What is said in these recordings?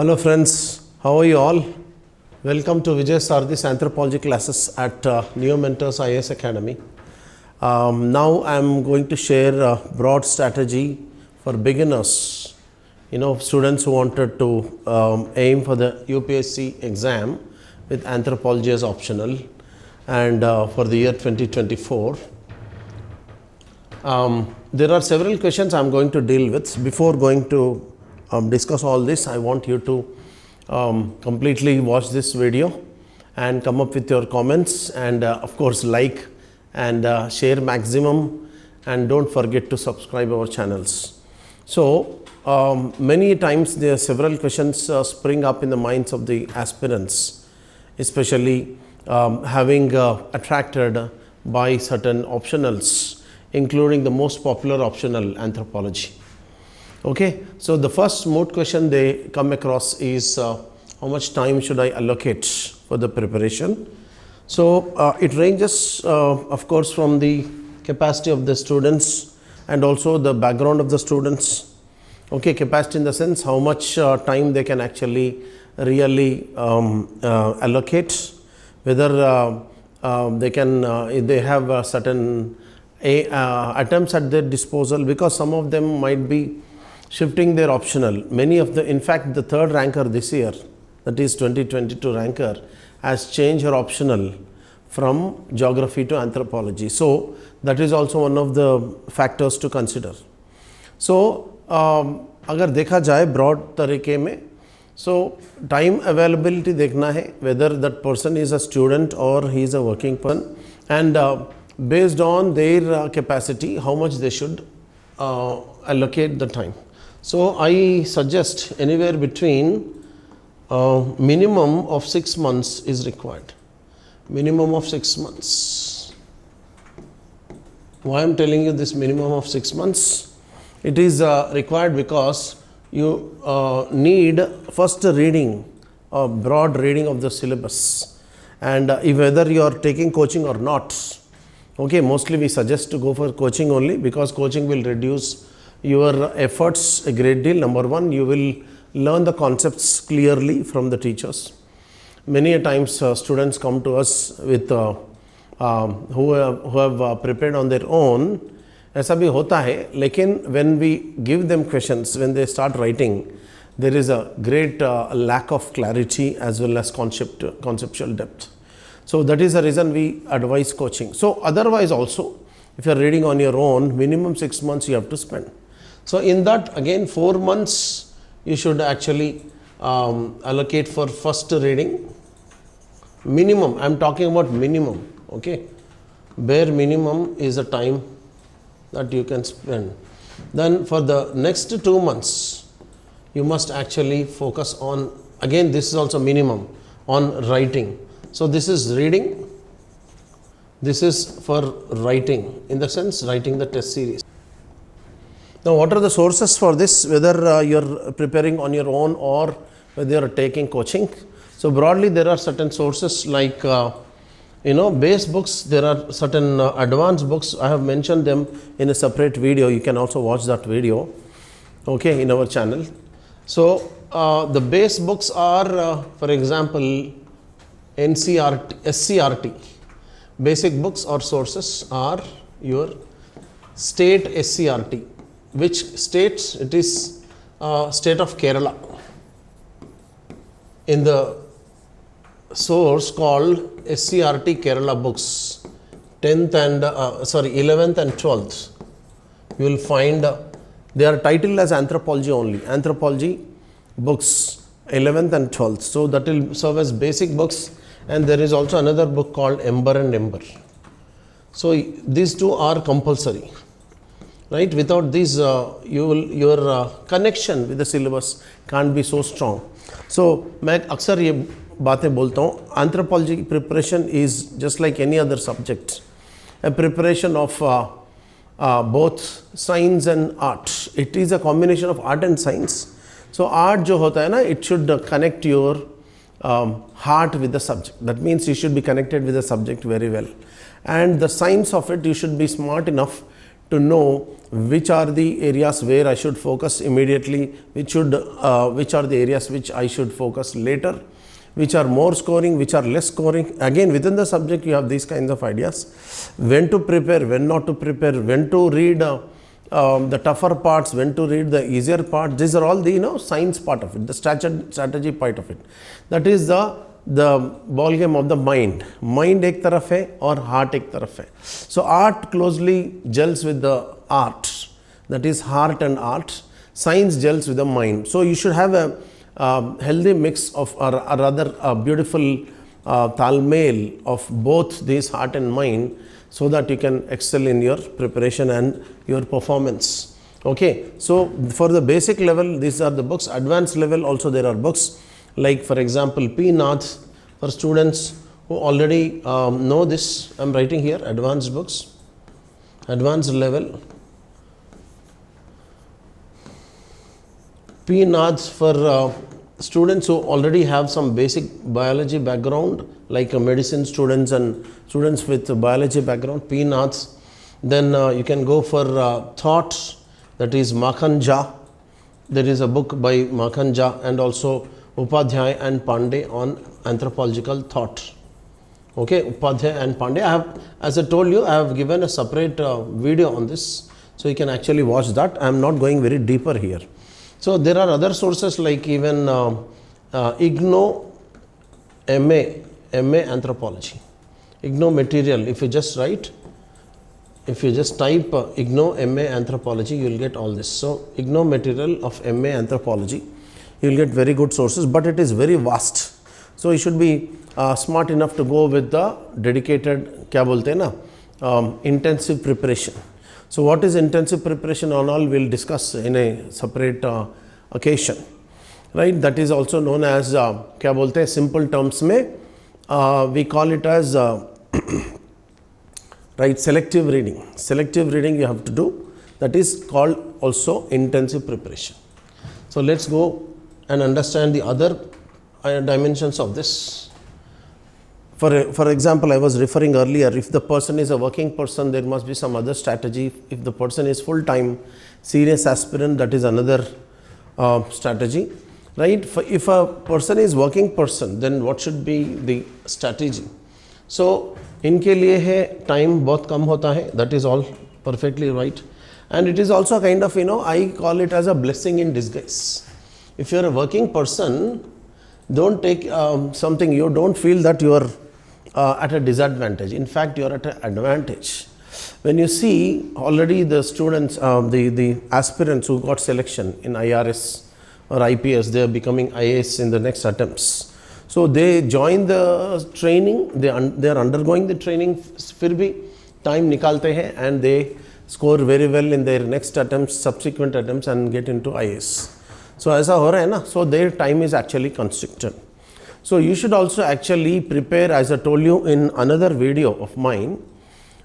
Hello friends, how are you all? Welcome to Vijaya Sarathy Sir Anthropology classes at Neo Mentors IAS Academy. Now I am going to share a broad strategy for beginners, students who wanted to aim for the UPSC exam with anthropology as optional and for the year 2024. There are several questions I am going to deal with. Before going to discuss all this, I want you to completely watch this video and come up with your comments and of course like and share maximum, and don't forget to subscribe our channels. So many times there are several questions spring up in the minds of the aspirants, especially having attracted by certain optionals, including the most popular optional anthropology. Okay, so the first moot question they come across is how much time should I allocate for the preparation? So it ranges of course from the capacity of the students and also the background of the students. Okay, capacity in the sense how much time they can actually really allocate, whether they can if they have certain attempts at their disposal, because some of them might be shifting their optional. Many of the, in fact, the third ranker this year, that is 2022 ranker, has changed her optional from geography to anthropology. So that is also one of the factors to consider. So अगर देखा जाए broad तरीके में, so time availability देखना है, whether that person is a student or he is a working person, and based on their capacity, how much they should allocate the time. So I suggest anywhere between minimum of 6 months is required. Minimum of 6 months. Why I am telling you this minimum of 6 months? It is required because you need first a reading, a broad reading of the syllabus, and whether you are taking coaching or not. Okay, mostly we suggest to go for coaching only, because coaching will reduce your efforts a great deal. Number one, you will learn the concepts clearly from the teachers. Many a times students come to us with who have prepared on their own. ऐसा भी होता है, लेकिन when we give them questions, when they start writing, there is a great lack of clarity as well as conceptual depth. So that is the reason we advise coaching. So otherwise also, if you are reading on your own, minimum 6 months you have to spend. So in that, again 4 months you should actually allocate for first reading. Minimum, I am talking about minimum. Okay, bare minimum is the time that you can spend. Then for the next 2 months you must actually focus on, again this is also minimum, on writing. So this is reading, this is for writing, in the sense writing the test series. Now what are the sources for this, whether you are preparing on your own or whether you are taking coaching? So broadly there are certain sources like base books. There are certain advanced books. I have mentioned them in a separate video. You can also watch that video, okay, in our channel. So the base books are for example NCRT, SCRT. Basic books or sources are your state SCRT. Which states? It is state of Kerala. In the source called SCRT Kerala books, 10th and 11th and 12th, you will find they are titled as anthropology only. Anthropology books 11th and 12th. So that will serve as basic books. And there is also another book called Ember and Ember. So these two are compulsory, right? Without these, your connection with the syllabus can't be so strong. So मैं अक्सर ये बातें बोलता हूँ, anthropology preparation is just like any other subject, a preparation of both science and art. It is a combination of art and science. So art जो होता है ना, it should connect your heart with the subject. That means you should be connected with the subject very well, and the science of it, you should be smart enough to know which are the areas where I should focus immediately, which are the areas which I should focus later, which are more scoring, which are less scoring. Again, within the subject you have these kinds of ideas, when to prepare, when not to prepare, when to read the tougher parts, when to read the easier parts. These are all the science part of it, the strategy part of it. That is the ball game of the mind. Mind ek taraf hai or heart ek taraf hai. So art closely gels with the art, that is heart and art. Science gels with the mind. So you should have a healthy mix of, or rather a beautiful talmel of both these heart and mind, so that you can excel in your preparation and your performance. Okay, so for the basic level, these are the books. Advanced level also there are books, like for example P. Nath, for students who already know this. I am writing here advanced books, advanced level. P. Nath for students who already have some basic biology background, like medicine students and students with biology background, P. Nath. Then you can go for thought, that is Makhan Jha. There is a book by Makhan Jha, and also Upadhyay and Pandey on anthropological thought. Okay, Upadhyay and Pandey. I have, as I told you, I have given a separate video on this, so you can actually watch that. I am not going very deeper here. So there are other sources like even IGNO MA Anthropology. IGNO material, if you just write, if you just type IGNO MA Anthropology, you will get all this. So IGNO material of MA Anthropology, you will get very good sources, but it is very vast. So you should be smart enough to go with the dedicated, kya bolte na, intensive preparation. So what is intensive preparation and all, we will discuss in a separate occasion, right? That is also known as kya bolte hai, simple terms mein we call it as right, selective reading. Selective reading you have to do, that is called also intensive preparation. So let's go and understand the other dimensions of this. For example, I was referring earlier, if the person is a working person, there must be some other strategy. If the person is full-time serious aspirant, that is another strategy, right? If a person is working person, then what should be the strategy? So इनके लिए है time बहुत कम होता है, that is all perfectly right, and it is also kind of, I call it as a blessing in disguise. If you are a working person, don't take something, you don't feel that you are at a disadvantage. In fact, you are at an advantage. When you see already the students, the aspirants who got selection in IRS or IPS, they are becoming IAS in the next attempts. So they join the training, they are undergoing the training, फिर भी time निकालते हैं and they score very well in their next attempts, subsequent attempts, and get into IAS. So ऐसा हो रहा है ना, so their time is actually constricted. So you should also actually prepare, as I told you in another video of mine,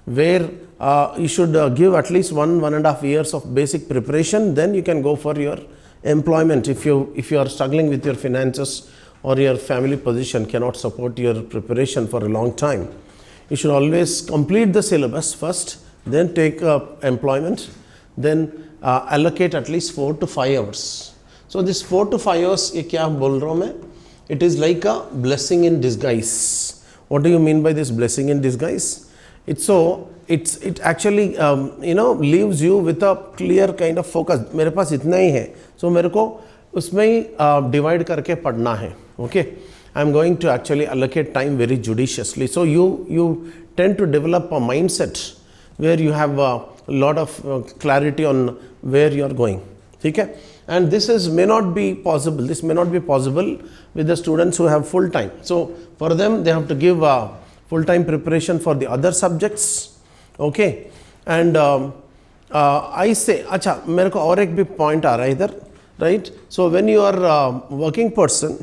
where you should give at least 1.5 years of basic preparation, then you can go for your employment. If you are struggling with your finances or your family position cannot support your preparation for a long time, you should always complete the syllabus first, then take employment, then allocate at least 4 to 5 hours. So this 4 to 5 hours, ये क्या बोल रहा हूँ मैं? It is like a blessing in disguise. What do you mean by this blessing in disguise? It actually leaves you with a clear kind of focus. मेरे पास इतना ही है, so मेरे को उसमें ही divide करके पढ़ना है. Okay, I am going to actually allocate time very judiciously. So you tend to develop a mindset where you have a lot of clarity on where you are going. Okay? And this may not be possible. This may not be possible with the students who have full time. So for them, they have to give full time preparation for the other subjects. Okay, and I say, अच्छा मेरे को और एक भी point आ रहा है इधर, right? So when you are a working person,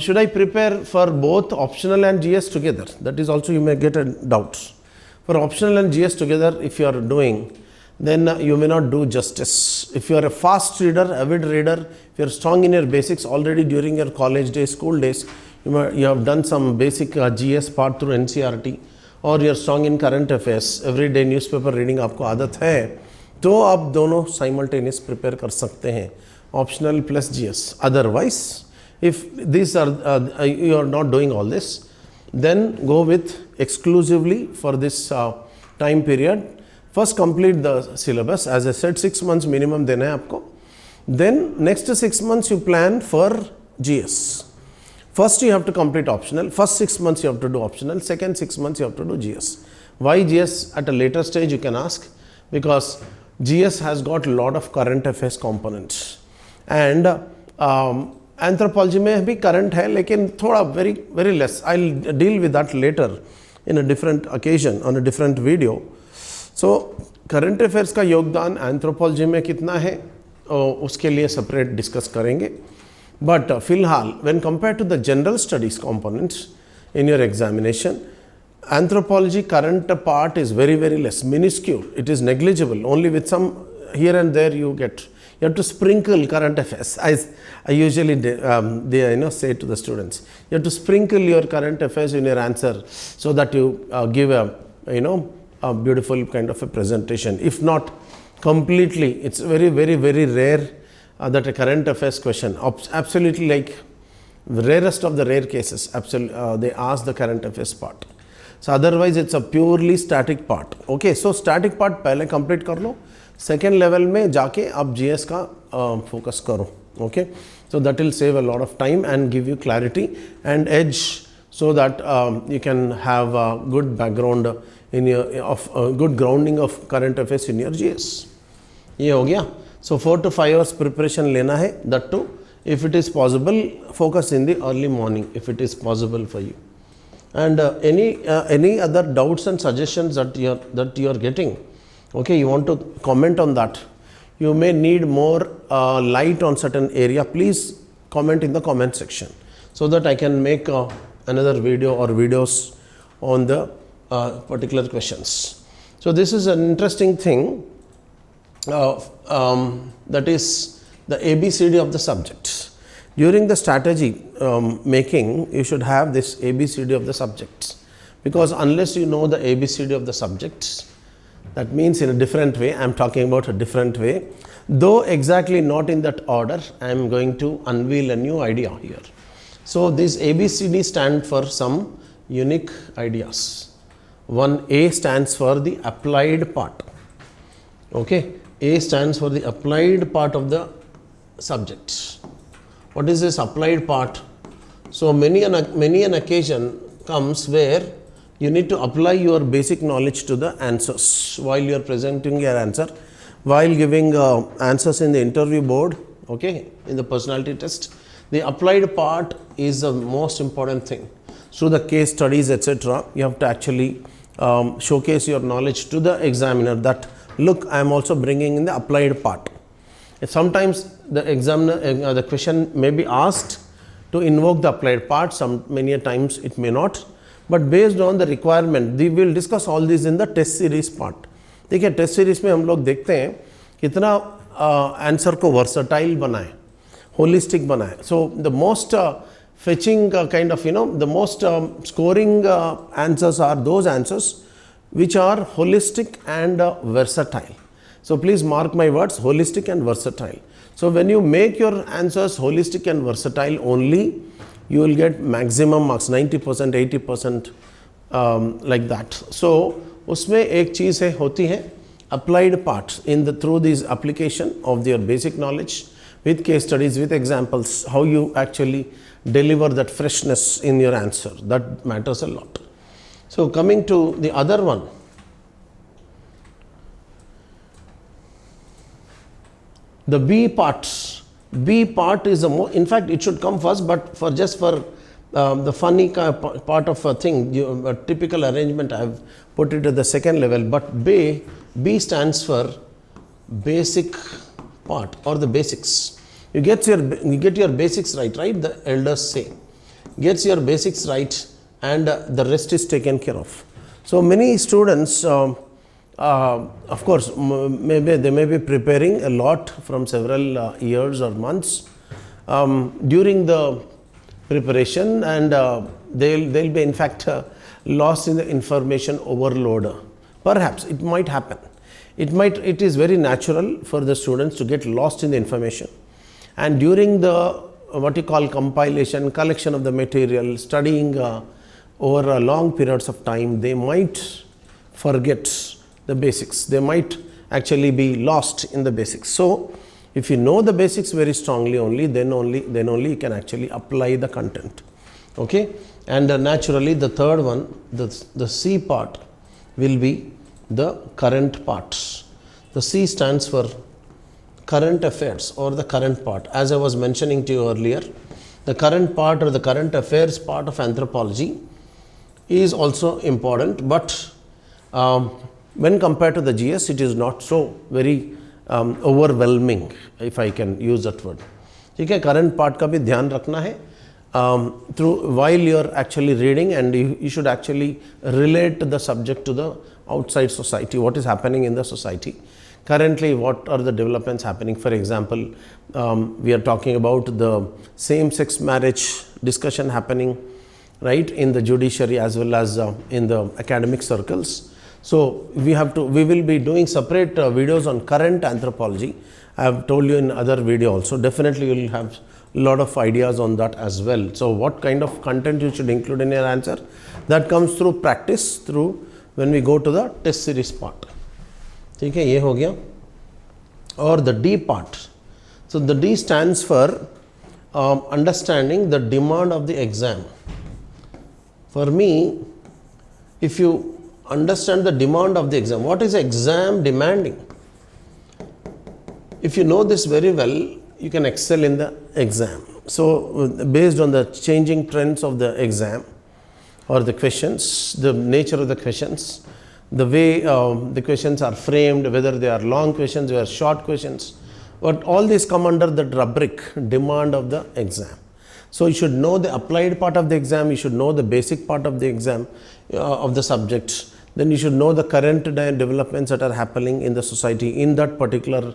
should I prepare for both optional and GS together? That is also, you may get a doubt. For optional and GS together, if you are doing, then you may not do justice. If you are a fast reader, avid reader, if you are strong in your basics already during your college days, school days, you have done some basic GS part through NCERT, और you're strong in current affairs, everyday newspaper reading आपको आदत है, तो आप दोनों simultaneous prepare कर सकते हैं, optional plus GS. Otherwise, if these are you are not doing all this, then go with exclusively for this time period. First complete the syllabus, as I said 6 months minimum देना है आपको. Then next 6 months you plan for GS. First you have to complete optional, first 6 months you have to do optional, second 6 months you have to do GS. Why GS at a later stage you can ask? Because GS has got a lot of current affairs components. And anthropology में भी current है, लेकिन थोड़ा very less. I'll deal with that later in a different occasion, on a different video. So current affairs का योगदान anthropology में कितना है, उसके लिए separate discuss करेंगे. But फिलहाल when compared to the general studies components in your examination, anthropology current part is very less, minuscule. It is negligible. Only with some here and there you have to sprinkle current affairs. I usually say to the students, you have to sprinkle your current affairs in your answer so that you give a beautiful kind of a presentation. If not completely, it's very rare that a current affairs question, absolutely like rarest of the rare cases, they ask the current affairs part. So otherwise it's a purely static part. Okay, so static part पहले complete कर लो, second level में जाके आप GS का focus करो. Okay, so that will save a lot of time and give you clarity and edge, so that you can have a good background in your good grounding of current affairs in your GS. ये हो गया. So 4 to 5 hours preparation लेना है, that too if it is possible focus in the early morning if it is possible for you. And any other doubts and suggestions that you are getting, okay, you want to comment on that, you may need more light on certain area, please comment in the comment section so that I can make another video or videos on the particular questions. So this is an interesting thing. That is the ABCD of the subjects. During the strategy making, you should have this ABCD of the subjects, because unless you know the ABCD of the subjects, that means in a different way, I am talking about a different way, though exactly not in that order, I am going to unveil a new idea here. So this ABCD stand for some unique ideas. One, A stands for the applied part. Okay. A stands for the applied part of the subject. What is this applied part? So many an occasion comes where you need to apply your basic knowledge to the answers while you are presenting your answer, while giving answers in the interview board, okay, in the personality test. The applied part is the most important thing. Through the case studies, etc., you have to actually showcase your knowledge to the examiner that, look, I am also bringing in the applied part. Sometimes the examiner, the question may be asked to invoke the applied part, many a times it may not, but based on the requirement, we will discuss all this in the test series part. देखिए test series में हम लोग देखते हैं कितना answer को versatile बनाए, holistic बनाए. So the most fetching kind of, the most scoring answers are those answers which are holistic and versatile. So please mark my words, holistic and versatile. So when you make your answers holistic and versatile only, you will get maximum marks, 90%, 80%, like that. So उसमें एक चीज़ है होती है applied parts through this application of your basic knowledge with case studies, with examples, how you actually deliver that freshness in your answer. That matters a lot. So coming to the other one, the B part. B part is in fact it should come first, but for the funny part of a thing, a typical arrangement, I have put it at the second level. But B stands for basic part or the basics. You get your basics right? The elders say, gets your basics right, and the rest is taken care of. So many students, of course, they may be preparing a lot from several years or months during the preparation, and they'll be in fact lost in the information overload. Perhaps it might happen. It is very natural for the students to get lost in the information, and during the what you call compilation, collection of the material, studying over a long periods of time, they might forget the basics. They might actually be lost in the basics. So if you know the basics very strongly then only you can actually apply the content. Okay, and naturally the third one, the C part will be the current parts. The C stands for current affairs or the current part. As I was mentioning to you earlier, the current part or the current affairs part of anthropology is also important, but when compared to the GS, it is not so very overwhelming, if I can use that word. ठीक है, current part का भी ध्यान रखना है through while you are actually reading, and you should actually relate the subject to the outside society, what is happening in the society. Currently, what are the developments happening? For example, we are talking about the same-sex marriage discussion happening, right, in the judiciary as well as in the academic circles. So we will be doing separate videos on current anthropology. I have told you in other video also. Definitely you will have a lot of ideas on that as well. So what kind of content you should include in your answer, that comes through practice, through when we go to the test series part. ठीक है, ये हो गया. और the D part. So the D stands for understanding the demand of the exam. For me, if you understand the demand of the exam, what is the exam demanding? If you know this very well, you can excel in the exam. So based on the changing trends of the exam or the questions, the nature of the questions, the way the questions are framed, whether they are long questions or short questions, but all these come under the rubric demand of the exam. So you should know the applied part of the exam, you should know the basic part of the exam of the subject, then you should know the current developments that are happening in the society in that particular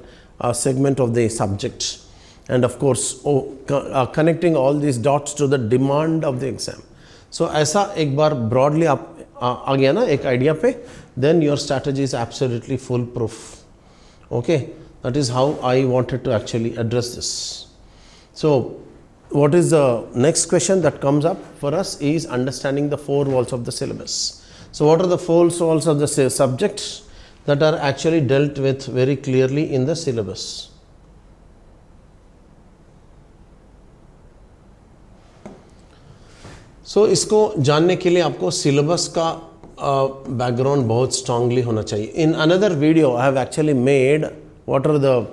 segment of the subject, and of course connecting all these dots to the demand of the exam. So ऐसा एक बार broadly आ गया ना एक idea पे, then your strategy is absolutely foolproof. Okay, that is how I wanted to actually address this. So what is the next question that comes up for us is understanding the four walls of the syllabus. So what are the four walls of the subjects that are actually dealt with very clearly in the syllabus? So इसको जानने के लिए आपको syllabus का background बहुत strongly होना चाहिए. In another video, I have actually made what are the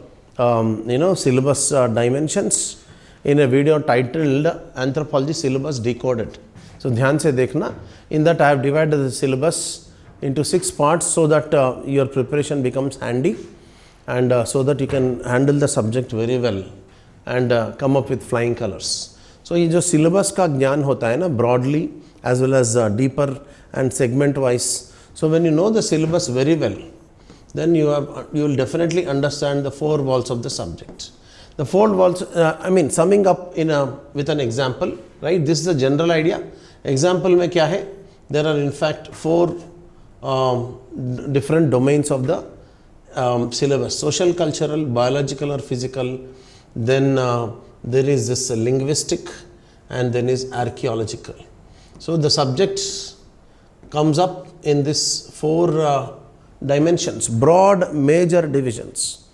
syllabus dimensions in a video titled Anthropology Syllabus Decoded. So ध्यान से देखना. In that I have divided the syllabus into 6 parts so that your preparation becomes handy, and so that you can handle the subject very well and come up with flying colors. So ये जो syllabus का ज्ञान होता है ना, broadly as well as deeper and segment wise. So when you know the syllabus very well, then you will definitely understand the four walls of the subject. The four walls, summing up with an example, right? This is a general idea. Example में क्या है? There are in fact 4 different domains of the syllabus: social, cultural, biological or physical. Then there is this linguistic, and then is archaeological. So the subject comes up in this 4 dimensions, broad major divisions,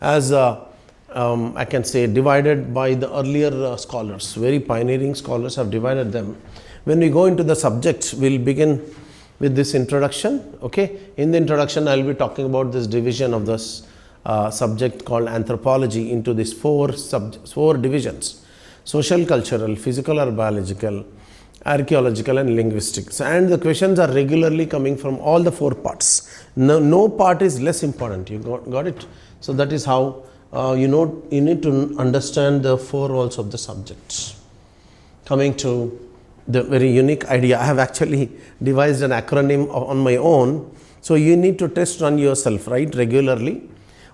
as I can say divided by the earlier scholars. Very pioneering scholars have divided them. When we go into the subject, we'll begin with this introduction. Okay, in the introduction I will be talking about this division of this subject called anthropology into these 4 divisions: social, cultural, physical or biological, archaeological and linguistics. And the questions are regularly coming from all the 4 parts. No part is less important. You got it? So that is how you need to understand the 4 walls of the subject. Coming to the very unique idea, I have actually devised an acronym on my own. So you need to test run yourself, right, regularly.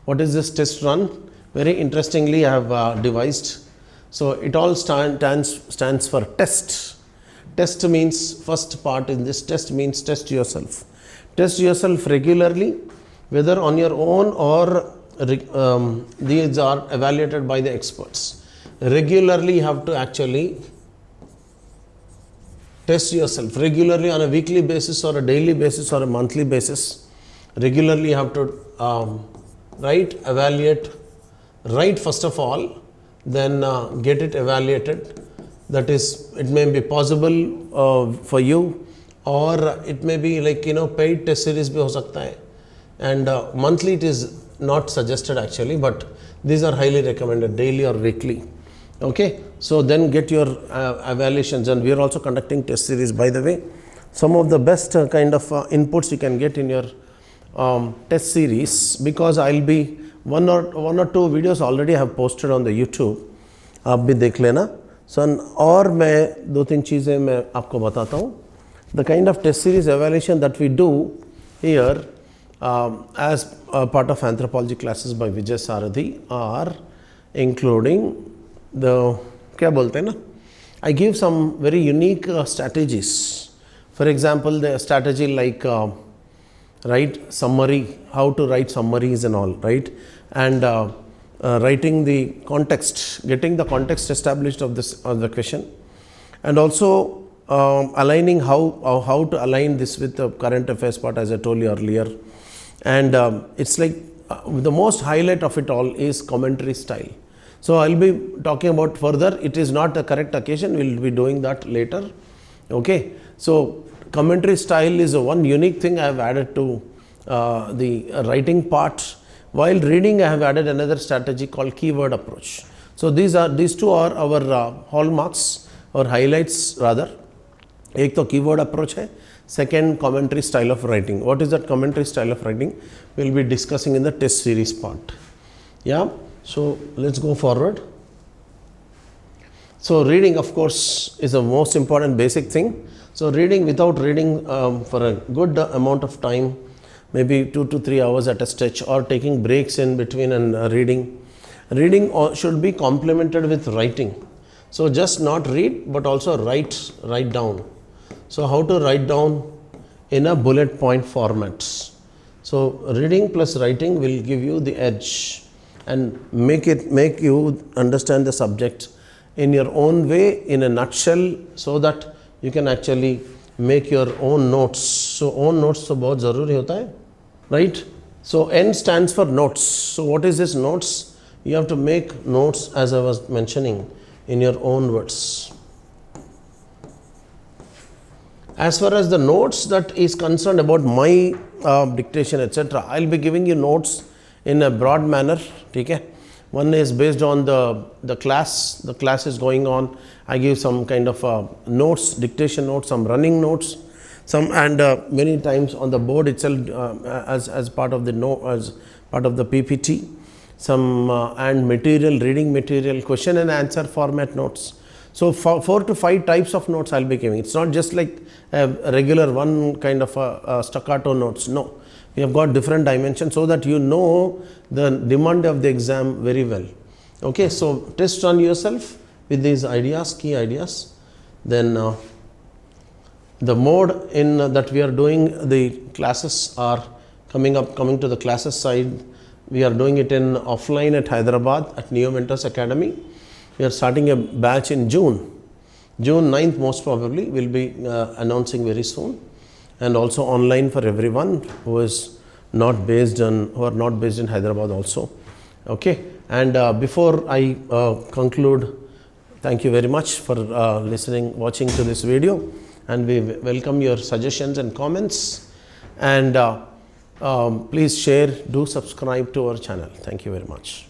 What is this test run? Very interestingly, I have devised. So it all stands for test. Test means, first part in this test means test yourself. Test yourself regularly, whether on your own or these are evaluated by the experts. Regularly you have to actually test yourself. Regularly on a weekly basis or a daily basis or a monthly basis. Regularly you have to write, evaluate, write first of all, then get it evaluated. That is, it may be possible for you, or it may be like, paid test series bhi ho sakta hai. And monthly it is not suggested actually, but these are highly recommended, daily or weekly. Okay, so then get your evaluations, and we are also conducting test series, by the way. Some of the best kind of inputs you can get in your test series, because I'll be one or two videos already I have posted on the YouTube. आप भी देख लेना. So, और मैं दो तीन चीज़ें मैं आपको बताता हूँ. The kind of test series evaluation that we do here as part of anthropology classes by Vijaya Sarathy are including the, क्या बोलते हैं ना, I give some very unique strategies. For example, the strategy like write summary, how to write summaries and all, right? And writing the context, getting the context established of the question, and also aligning how to align this with the current affairs part, as I told you earlier. And it's like the most highlight of it all is commentary style. So I'll be talking about further. It is not the correct occasion. We'll be doing that later. Okay. So commentary style is one unique thing I have added to the writing part. While reading, I have added another strategy called keyword approach. So these two are our hallmarks or highlights rather. एक तो keyword approach है. Second, commentary style of writing. What is that commentary style of writing? We'll be discussing in the test series part. Yeah. So let's go forward. So reading, of course, is the most important basic thing. So reading, without reading for a good amount of time, maybe 2 to 3 hours at a stretch, or taking breaks in between and reading. Reading should be complemented with writing. So just not read, but also write down. So how to write down in a bullet point format. So reading plus writing will give you the edge and make you understand the subject in your own way, in a nutshell, so that you can actually make your own notes. So own notes तो बहुत ज़रूरी होता है, right? So N stands for notes. So what is this notes? You have to make notes, as I was mentioning, in your own words. As far as the notes that is concerned about my dictation, etc., I'll be giving you notes in a broad manner. Okay? One is based on the class. The class is going on. I give some kind of notes, dictation notes, some running notes, some, and many times on the board itself as part of the as part of the PPT. Some and material, reading material, question and answer format notes. So 4 to 5 types of notes I'll be giving. It's not just like a regular one kind of a staccato notes. No, we have got different dimensions so that you know the demand of the exam very well. Okay, so test on yourself with these ideas, key ideas. Then the mode in that we are doing the classes are coming to the classes side. We are doing it in offline at Hyderabad at Neo Mentors Academy. We are starting a batch in June 9th most probably. We'll be announcing very soon, and also online for everyone who is not based in Hyderabad also. Okay, and before I conclude, thank you very much for watching to this video, and we welcome your suggestions and comments, and please share, do subscribe to our channel. Thank you very much.